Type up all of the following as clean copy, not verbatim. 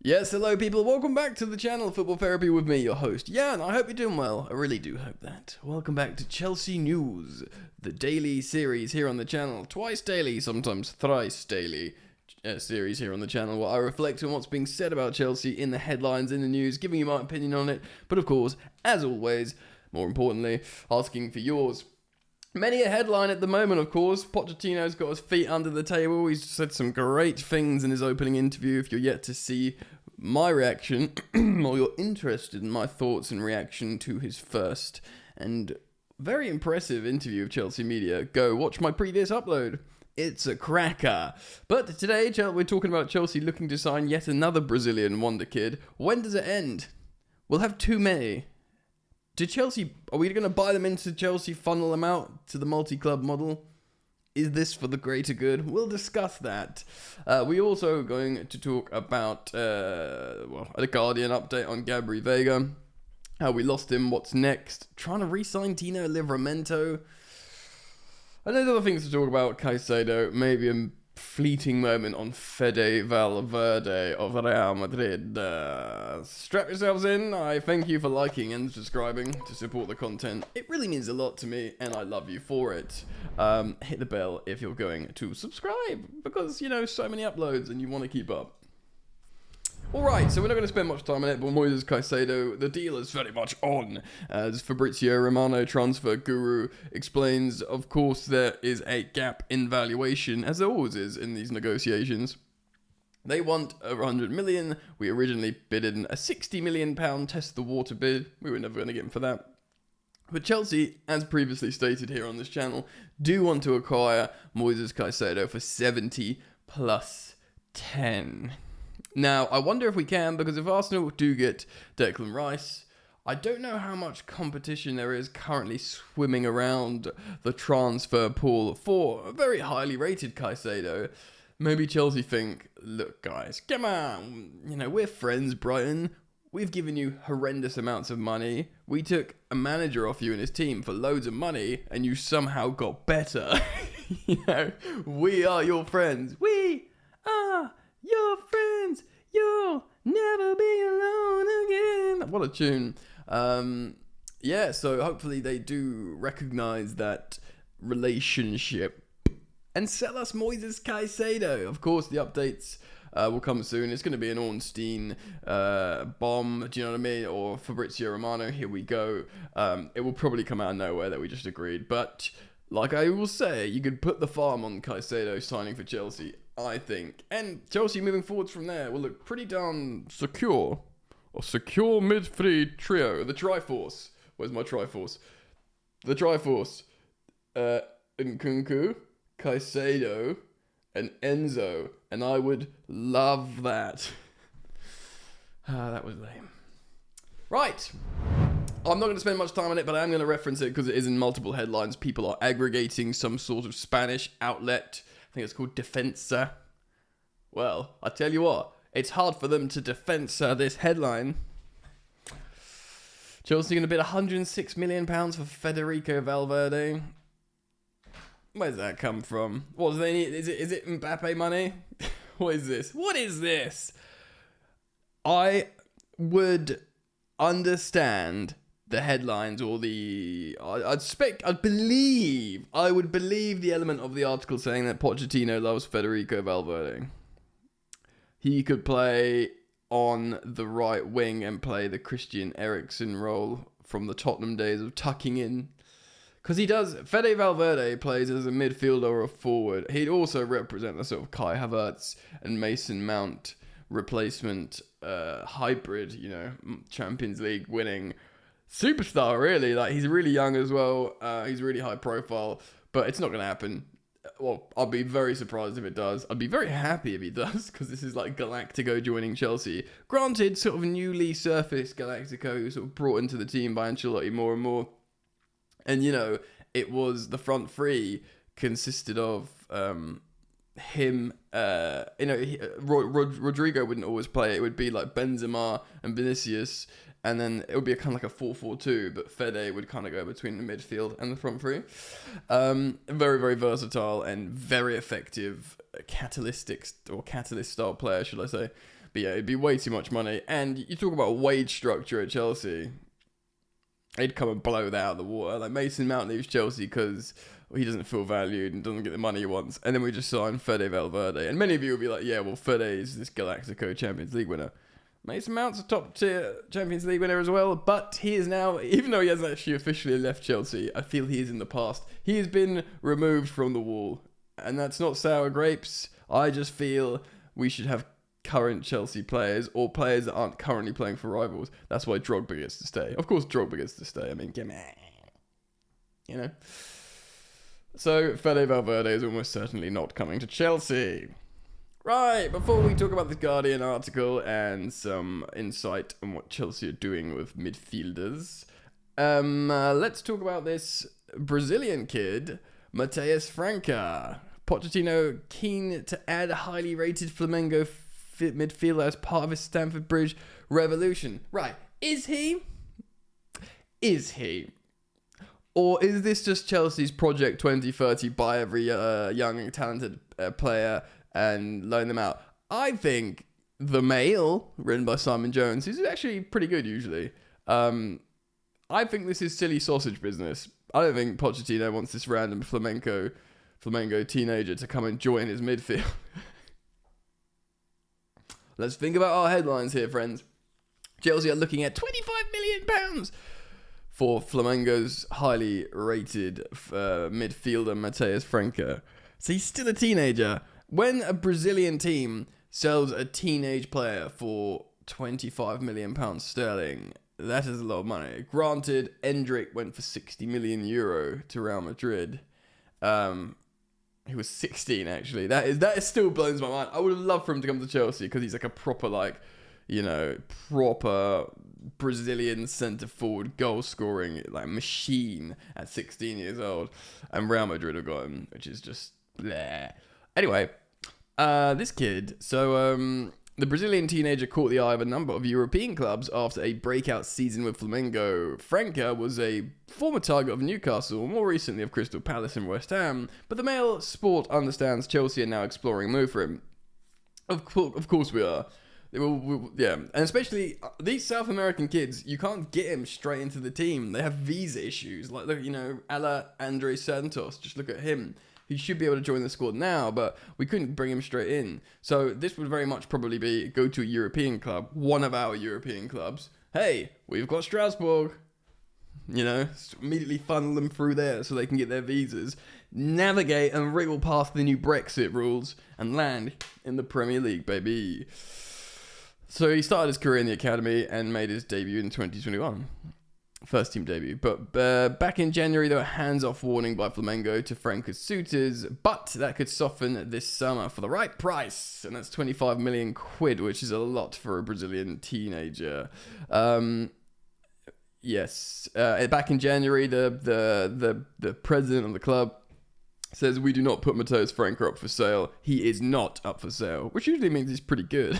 Yes, hello people, welcome back to the channel Football Therapy with me, your host, Jan. I hope you're doing well, I really do hope that. Welcome back to Chelsea News, the daily series here on the channel, twice daily, sometimes thrice daily series here on the channel, where I reflect on what's being said about Chelsea in the headlines, in the news, giving you my opinion on it, but of course, as always, more importantly, asking for yours. Many a headline at the moment, of course. Pochettino's got his feet under the table. He's said some great things in his opening interview. If you're yet to see my reaction, or you're interested in my thoughts and reaction to his first and very impressive interview of Chelsea media, go watch my previous upload. It's a cracker. But today, we're talking about Chelsea looking to sign yet another Brazilian wonder kid. When does it end? We'll have too many. Are we going to buy them into Chelsea, funnel them out to the multi-club model? Is this for the greater good? We'll discuss that. We're also going to talk about a Guardian update on Vega, how we lost him, what's next, trying to re-sign Tino Livramento. And there's other things to talk about, Kaisado, maybe a fleeting moment on Fede Valverde of Real Madrid. Strap yourselves in. I thank you for liking and subscribing to support the content. It really means a lot to me and I love you for it. Hit the bell if you're going to subscribe because, so many uploads and you want to keep up. Alright, so we're not going to spend much time on it, but Moises Caicedo, the deal is very much on. As Fabrizio Romano, transfer guru, explains, of course there is a gap in valuation, as there always is in these negotiations. They want over 100 million. We originally bid in a 60 million pound test the water bid. We were never going to get him for that. But Chelsea, as previously stated here on this channel, do want to acquire Moises Caicedo for 70 plus 10. Now, I wonder if we can, because if Arsenal do get Declan Rice, I don't know how much competition there is currently swimming around the transfer pool for a very highly rated Kaisado. Maybe Chelsea think, look guys, come on, we're friends, Brighton. We've given you horrendous amounts of money. We took a manager off you and his team for loads of money, and you somehow got better. We are your friends. We are your friends, you'll never be alone again. What a tune. So hopefully they do recognize that relationship and sell us Moises Caicedo. Of course, the updates will come soon. It's going to be an Ornstein bomb, do you know what I mean? Or Fabrizio Romano, here we go. It will probably come out of nowhere that we just agreed. But like I will say, you could put the farm on Caicedo signing for Chelsea, I think. And Chelsea moving forwards from there will look pretty darn secure. Or secure midfield trio. The Triforce. Where's my Triforce? The Triforce. Nkunku, Caicedo, and Enzo. And I would love that. That was lame. Right. I'm not going to spend much time on it, but I am going to reference it because it is in multiple headlines. People are aggregating some sort of Spanish outlet. I think it's called Defensa. Well, I tell you what, it's hard for them to Defensa this headline. Chelsea going to bid £106 million for Federico Valverde. Where's that come from? What do they need? Is it Mbappe money? What is this? What is this? I would understand the headlines or I would believe the element of the article saying that Pochettino loves Federico Valverde. He could play on the right wing and play the Christian Eriksen role from the Tottenham days of tucking in. Because he does. Fede Valverde plays as a midfielder or a forward. He'd also represent the sort of Kai Havertz and Mason Mount replacement hybrid, Champions League winning superstar, really. Like, he's really young as well. He's really high profile, but it's not going to happen. Well, I'll be very surprised if it does. I'd be very happy if he does, because this is like Galactico joining Chelsea. Granted, sort of newly surfaced Galactico, who sort of brought into the team by Ancelotti more and more. And, it was the front three consisted of him, Rodrigo wouldn't always play. It would be like Benzema and Vinicius, and then it would be a kind of like a 4-4-2, but Fede would kind of go between the midfield and the front three. Very, very versatile and very effective catalyst style player, should I say. But yeah, it'd be way too much money. And you talk about wage structure at Chelsea, they'd come and blow that out of the water. Like Mason Mount leaves Chelsea because he doesn't feel valued and doesn't get the money he wants. And then we just sign Fede Valverde. And many of you will be like, yeah, well, Fede is this Galactico Champions League winner. Mason Mount's a top tier Champions League winner as well, but he is now, even though he hasn't actually officially left Chelsea, I feel he is in the past. He has been removed from the wall, and that's not sour grapes. I just feel we should have current Chelsea players or players that aren't currently playing for rivals. That's why Drogba gets to stay. Of course, Drogba gets to stay. I mean, give me, you know. So Fede Valverde is almost certainly not coming to Chelsea. Right, before we talk about the Guardian article and some insight on what Chelsea are doing with midfielders, let's talk about this Brazilian kid, Matheus Franco. Pochettino keen to add a highly rated Flamengo midfielder as part of his Stamford Bridge revolution. Right, is he? Is he? Or is this just Chelsea's Project 2030, buy every young and talented player and loan them out? I think The Mail, written by Simon Jones, is actually pretty good usually. I think this is silly sausage business. I don't think Pochettino wants this random Flamengo teenager to come and join his midfield. Let's think about our headlines here, friends. Chelsea are looking at £25 million for Flamengo's highly rated midfielder Matheus Franco. So he's still a teenager. When a Brazilian team sells a teenage player for £25 million sterling, that is a lot of money. Granted, Endrick went for €60 million to Real Madrid. He was 16 actually. That still blows my mind. I would have loved for him to come to Chelsea because he's like a proper proper Brazilian centre forward goal scoring machine at 16 years old, and Real Madrid have got him, which is just bleh. Anyway, this kid. So the Brazilian teenager caught the eye of a number of European clubs after a breakout season with Flamengo. Franco was a former target of Newcastle, more recently of Crystal Palace and West Ham, but the Mail Sport understands Chelsea are now exploring a move for him. Of course we are. Yeah, and especially these South American kids, you can't get him straight into the team. They have visa issues, like a la Andre Santos. Just look at him. He should be able to join the squad now, but we couldn't bring him straight in. So this would very much probably be go to a European club, one of our European clubs. Hey, we've got Strasbourg. Immediately funnel them through there so they can get their visas, navigate and wriggle past the new Brexit rules, and land in the Premier League, baby. So he started his career in the academy and made his debut in 2021. First team debut. But back in January, there were hands-off warning by Flamengo to Franco's suitors, but that could soften this summer for the right price, and that's 25 million quid, which is a lot for a Brazilian teenager. Yes. Back in January, the president of the club says, "We do not put Matheus Franco up for sale. He is not up for sale," which usually means he's pretty good.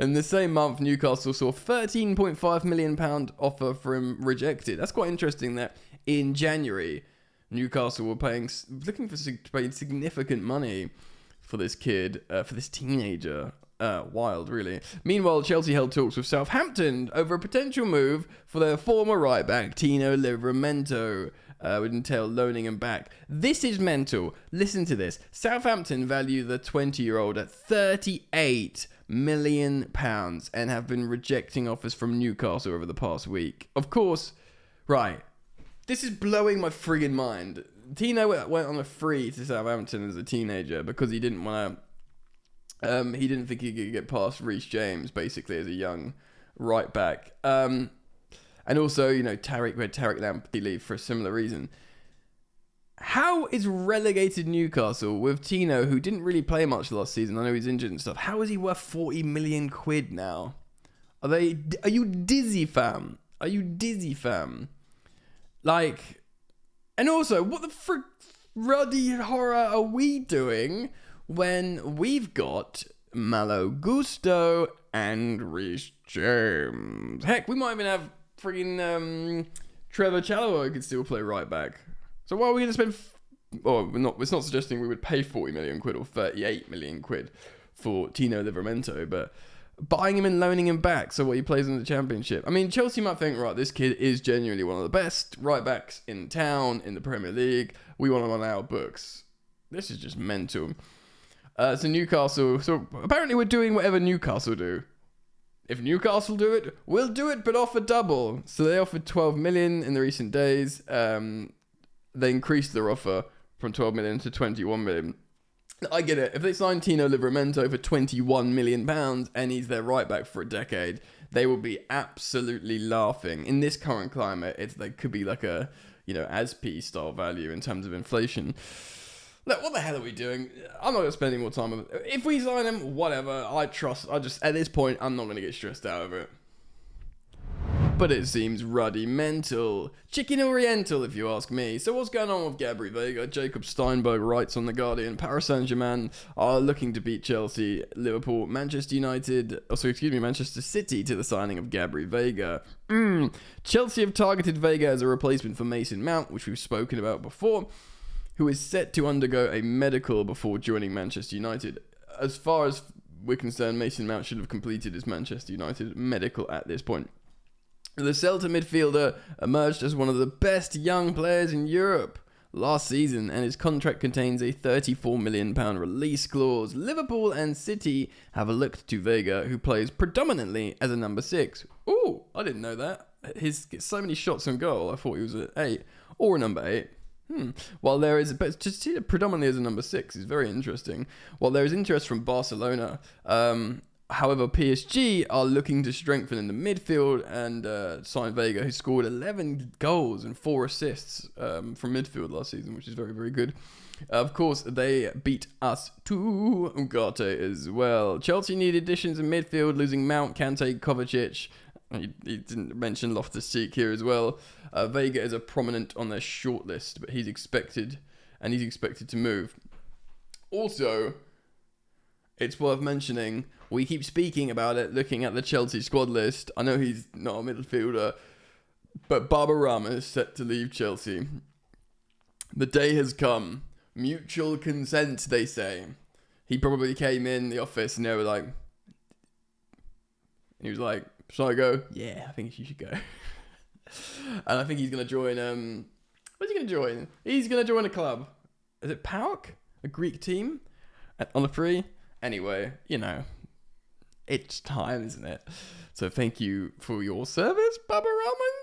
And the same month, Newcastle saw £13.5 million offer for him rejected. That's quite interesting that in January, Newcastle were looking for paying significant money for this kid, for this teenager. Wild, really. Meanwhile, Chelsea held talks with Southampton over a potential move for their former right-back, Tino Livramento. Would entail loaning him back. This is mental. Listen to this. Southampton value the 20-year-old at £38 million and have been rejecting offers from Newcastle over the past week. Of course, right. This is blowing my friggin' mind. Tino went on a free to Southampton as a teenager because he didn't want to. He didn't think he could get past Reece James, basically, as a young right back. And also, Tariq Lamptey leave for a similar reason. How is relegated Newcastle with Tino, who didn't really play much last season? I know he's injured and stuff. How is he worth 40 million quid now? Are you dizzy, fam? Are you dizzy, fam? And also, what the frick ruddy horror are we doing when we've got Malo Gusto and Reece James? Heck, we might even have friggin' Trevor Chalobah could still play right back. So why are we going to spend... it's not suggesting we would pay 40 million quid or 38 million quid for Tino Livramento, but buying him and loaning him back so he plays in the Championship. I mean, Chelsea might think, right, this kid is genuinely one of the best right backs in town, in the Premier League. We want him on our books. This is just mental. So Newcastle, so apparently we're doing whatever Newcastle do. If Newcastle do it, we'll do it, but offer double. So they offered 12 million in the recent days. They increased their offer from 12 million to 21 million. I get it. If they sign Tino Livramento for 21 million pounds and he's their right back for a decade, they will be absolutely laughing. In this current climate, they could be like a, ASP style value in terms of inflation. Look, what the hell are we doing? I'm not going to spend any more time on it. If we sign him, whatever. At this point, I'm not going to get stressed out of it. But it seems ruddy mental. Chicken Oriental, if you ask me. So what's going on with Gabri Vega? Jacob Steinberg writes on The Guardian, Paris Saint-Germain are looking to beat Chelsea, Liverpool, Manchester City to the signing of Gabri Vega. Chelsea have targeted Vega as a replacement for Mason Mount, which we've spoken about before, who is set to undergo a medical before joining Manchester United. As far as we're concerned, Mason Mount should have completed his Manchester United medical at this point. The Celta midfielder emerged as one of the best young players in Europe last season, and his contract contains a £34 million release clause. Liverpool and City have looked to Vega, who plays predominantly as a number 6. Ooh, I didn't know that. He's gets so many shots on goal, I thought he was an 8 or a number 8. While there is, but to see it predominantly as a number 6 is very interesting. While there is interest from Barcelona, however, PSG are looking to strengthen in the midfield and sign Vega, who scored 11 goals and 4 assists from midfield last season, which is very, very good. Of course, they beat us to Ugarte as well. Chelsea need additions in midfield, losing Mount, Kante, Kovacic. He didn't mention Loftus-Cheek here as well. Vega is a prominent on their shortlist, but he's expected to move. Also, it's worth mentioning, we keep speaking about it, looking at the Chelsea squad list. I know he's not a midfielder, but Barbarama is set to leave Chelsea. The day has come. Mutual consent, they say. He probably came in the office and they were like, he was like, shall I go? Yeah, I think you should go. And I think he's going to join, what's he going to join? He's going to join a club. Is it PAOK? A Greek team? On a free? Anyway, it's time, isn't it? So thank you for your service, Baba Rahman.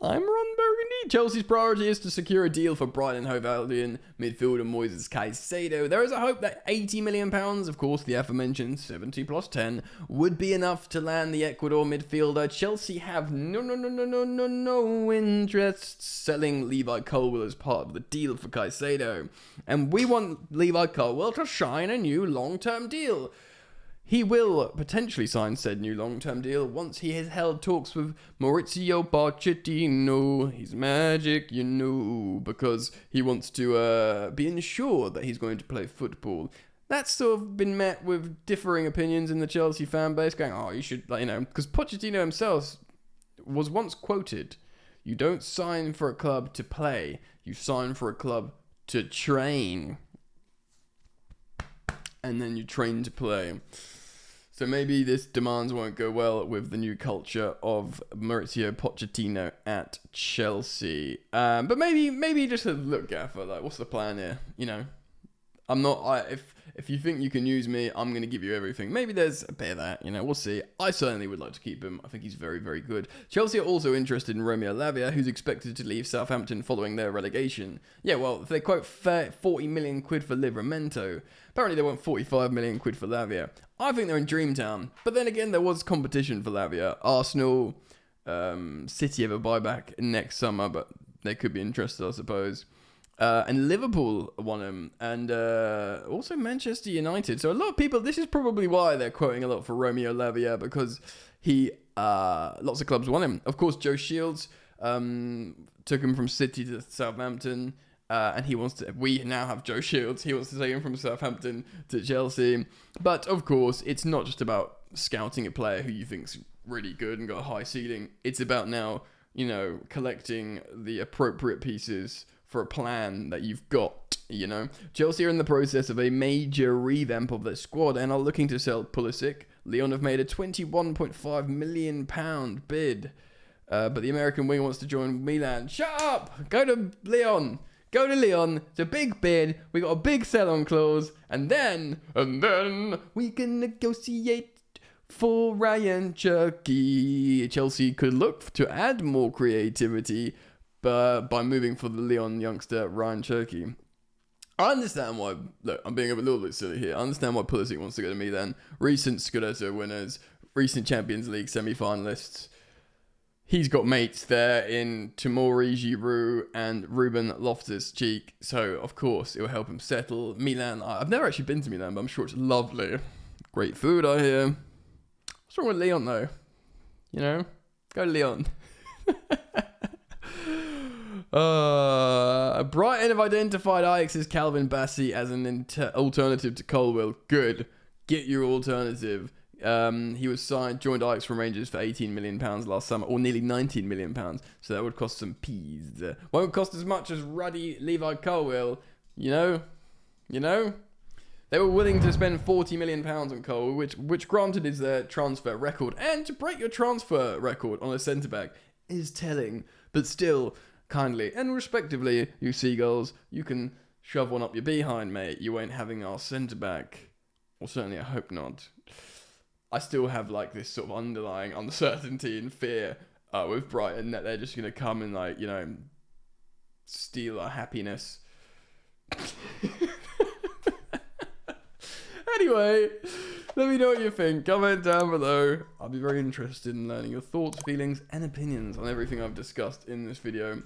I'm Ron Burgundy. Chelsea's priority is to secure a deal for Brighton Hove Albion midfielder Moises Kaisado. There is a hope that £80 million, of course, the aforementioned 70 plus 10, would be enough to land the Ecuador midfielder. Chelsea have no interest selling Levi Colwill as part of the deal for Kaisado. And we want Levi Colwill to sign a new long-term deal. He will potentially sign said new long-term deal once he has held talks with Maurizio Pochettino. He's magic, because he wants to be ensured that he's going to play football. That's sort of been met with differing opinions in the Chelsea fan base, going, oh, you should, because Pochettino himself was once quoted, you don't sign for a club to play, you sign for a club to train. And then you train to play. So maybe this demands won't go well with the new culture of Maurizio Pochettino at Chelsea. But maybe just a look, Gaffer. Like, what's the plan here? If you think you can use me, I'm going to give you everything. Maybe there's a bit of that, we'll see. I certainly would like to keep him. I think he's very, very good. Chelsea are also interested in Romeo Lavia, who's expected to leave Southampton following their relegation. Yeah, well, if they quote 40 million quid for Livramento, apparently they want 45 million quid for Lavia. I think they're in Dreamtown. But then again, there was competition for Lavia. Arsenal, City have a buyback next summer, but they could be interested, I suppose. And Liverpool won him, and also Manchester United. So a lot of people, this is probably why they're quoting a lot for Romeo Lavia, because lots of clubs won him. Of course, Joe Shields took him from City to Southampton, and we now have Joe Shields. He wants to take him from Southampton to Chelsea. But of course, it's not just about scouting a player who you think's really good and got a high ceiling. It's about now, collecting the appropriate pieces for a plan that you've got You know, Chelsea are in the process of a major revamp of their squad and are looking to sell Pulisic. Lyon have made a £21.5 million bid, but the American winger wants to join Milan. Shut up! Go to Lyon. Go to Lyon. It's a big bid. We got a big sell-on clause, and then we can negotiate for Ryan Cerki. Chelsea could look to add more creativity, but by moving for the Lyon youngster Ryan Cerki. I understand why, look, I'm being a little bit silly here. I understand why Pulisic wants to go to Milan. Recent Scudetto winners, recent Champions League semi-finalists. He's got mates there in Tomori Giroud and Ruben Loftus-Cheek. So, of course, it will help him settle. Milan, I've never actually been to Milan, but I'm sure it's lovely. Great food, I hear. What's wrong with Lyon, though? You know? Go to Lyon. Brighton have identified Ajax's Calvin Bassey as an alternative to Colwill. Good. Get your alternative. He was joined Ajax from Rangers for £18 million last summer, or nearly £19 million. So that would cost some peas. Won't cost as much as Ruddy Levi Colwill. You know? They were willing to spend £40 million on Colwill, which granted is their transfer record. And to break your transfer record on a centre-back is telling. But still, kindly and respectively, you seagulls, you can shove one up your behind, mate. You ain't having our centre-back. Or certainly I hope not. I still have like this sort of underlying uncertainty and fear with Brighton that they're just going to come and like, you know, steal our happiness. Anyway, let me know what you think. Comment down below. I'll be very interested in learning your thoughts, feelings, and opinions on everything I've discussed in this video.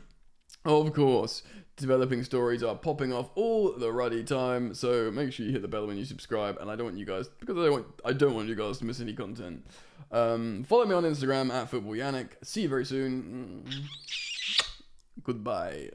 Of course, developing stories are popping off all the ruddy time, so make sure you hit the bell when you subscribe. And I don't want you guys, because I don't want you guys to miss any content. Follow me on Instagram @FootballYannick. See you very soon. Goodbye.